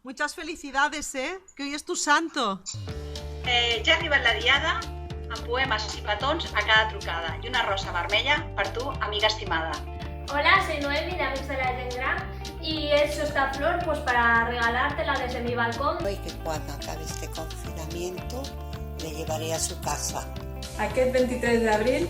Muchas felicidades, que hoy es tu santo. Ja ha arribat la diada, amb poemes i petons a cada trucada i una rosa vermella per tu, amiga estimada. Hola, soy Noemi de Amics de la Gent Gran y he hecho esta flor pues para regalártela desde mi balcón. Hoy que cuando acabe este confinamiento le llevaré a su casa. Aquest 23 d'abril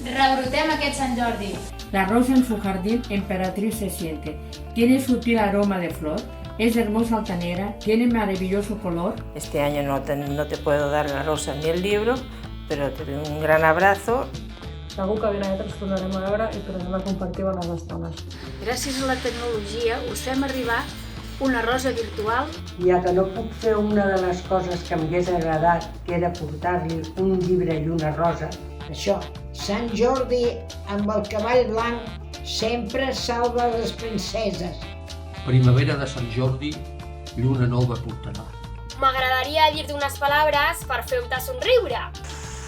rebrotem aquest Sant Jordi. La rosa en su jardín emperatriz se siente. Tiene sutil aroma de flor. Es hermosa altanera. Tiene maravilloso color. Este año no te puedo dar la rosa ni el libro, pero te doy un gran abrazo. segur que ben aviat ens tornarem a veure i tornarem a compartir bones estones. Gràcies a la tecnologia us fem arribar una rosa virtual. Ja que no puc fer una de les coses que m'hagués agradat, que era portar-li un llibre i una rosa. Això, Sant Jordi amb el cavall blanc sempre salva les princeses. Primavera de Sant Jordi, lluna nova portarà. M'agradaria dir-te unes paraules per fer-te somriure.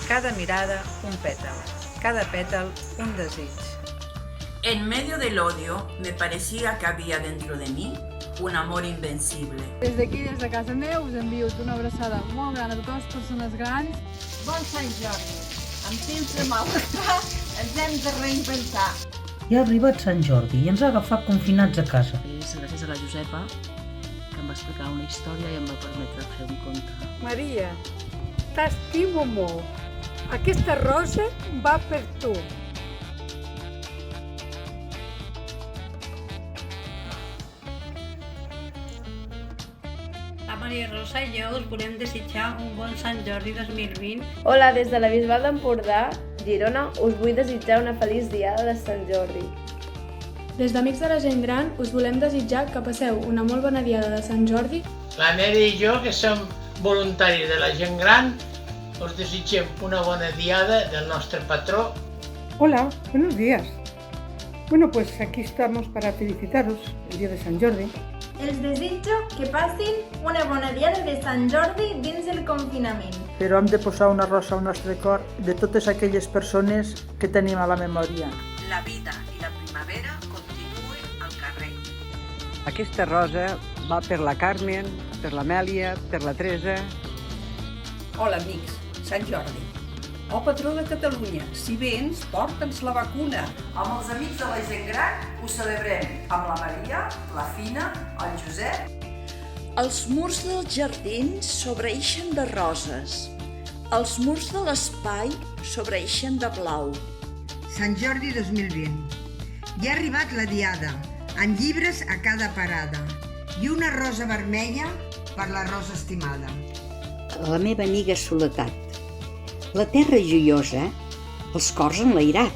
Cada mirada, un pètal. Cada pétal, un desig. En medio del odio, me parecía que había dentro de mí un amor invencible. Des d'aquí, des de casa meva, us envio una abraçada molt gran a totes les persones grans. Bon Sant Jordi! Amb temps de malestar ens hem de reinventar. Ja ha arribat Sant Jordi i ens ha agafat confinats a casa. És gràcies a la Josepa, que em va explicar una història i em va permetre fer un conte. Maria, t'estimo molt. Aquesta rosa va per tu. La Maria Rosa i jo us volem desitjar un bon Sant Jordi 2020. Hola, des de la Bisbal d'Empordà, Girona, us vull desitjar una feliç diada de Sant Jordi. Des d'Amics de la Gent Gran us volem desitjar que passeu una molt bona diada de Sant Jordi. La Neri i jo, que som voluntaris de la Gent Gran, os desitgem una bona diada del nostre patró. Hola, buenos días. Bueno, pues aquí estamos para felicitaros el día de Sant Jordi. Els desitjo que passin una bona diada de Sant Jordi dins el confinament. Però hem de posar una rosa al nostre cor de totes aquelles persones que tenim a la memòria. La vida i la primavera continuen al carrer. Aquesta rosa va per la Carmen, per l'Amèlia, per la Teresa. Hola, amics. Sant Jordi. Oh, patró de Catalunya, si vens, porta'ns la vacuna. Amb els amics de la Gent Gran ho celebrem amb la Maria, la Fina, el Josep. Els murs dels jardins sobreixen de roses. Els murs de l'espai sobreixen de blau. Sant Jordi 2020. Ja ha arribat la diada, amb llibres a cada parada i una rosa vermella per la rosa estimada. La meva amiga Soledat. La terra joiosa, els cors enlairat.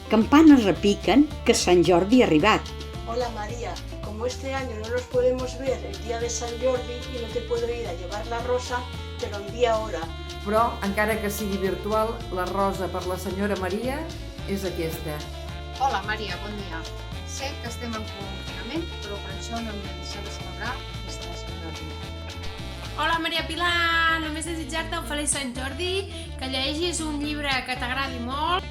Campanes repiquen que Sant Jordi ha arribat. Hola María, como este año no nos podemos ver el día de Sant Jordi y no te puedo ir a llevar la rosa, te lo envío ahora. Però, encara que sigui virtual, la rosa per la senyora Maria és aquesta. Hola Maria, bon dia. Sé que estem en confinament, però per això no hem de deixar de celebrar des de la Sant Jordi. Hola Maria Pilar, només desitjar-te un feliç Sant Jordi, que llegis un llibre que t'agradi molt.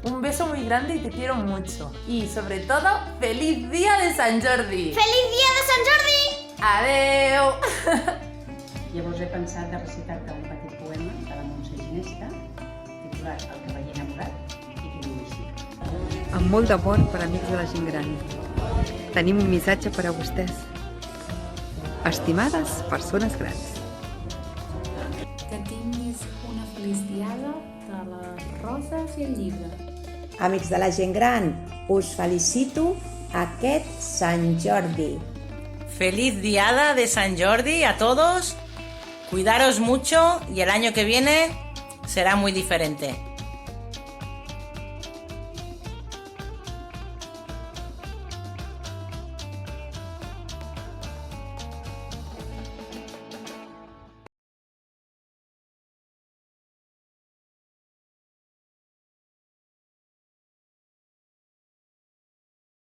Un beso muy grande y te quiero mucho. Y sobre todo, ¡feliz día de Sant Jordi! ¡Feliz día de Sant Jordi! Adeu! Llavors he pensat de recitar-te un petit poema de la Montse Ginesta, titulat El cavaller enamorat, i que diu així. Amb molt d'amor per amics de la gent gran. Tenim un missatge per a vostès. Estimades persones grans. Que tinguis una feliç diada de les roses i el llibre. Amics de la gent gran, us felicito aquest Sant Jordi. Feliz diada de San Jordi a todos. Cuidaros mucho y el año que viene será muy diferente.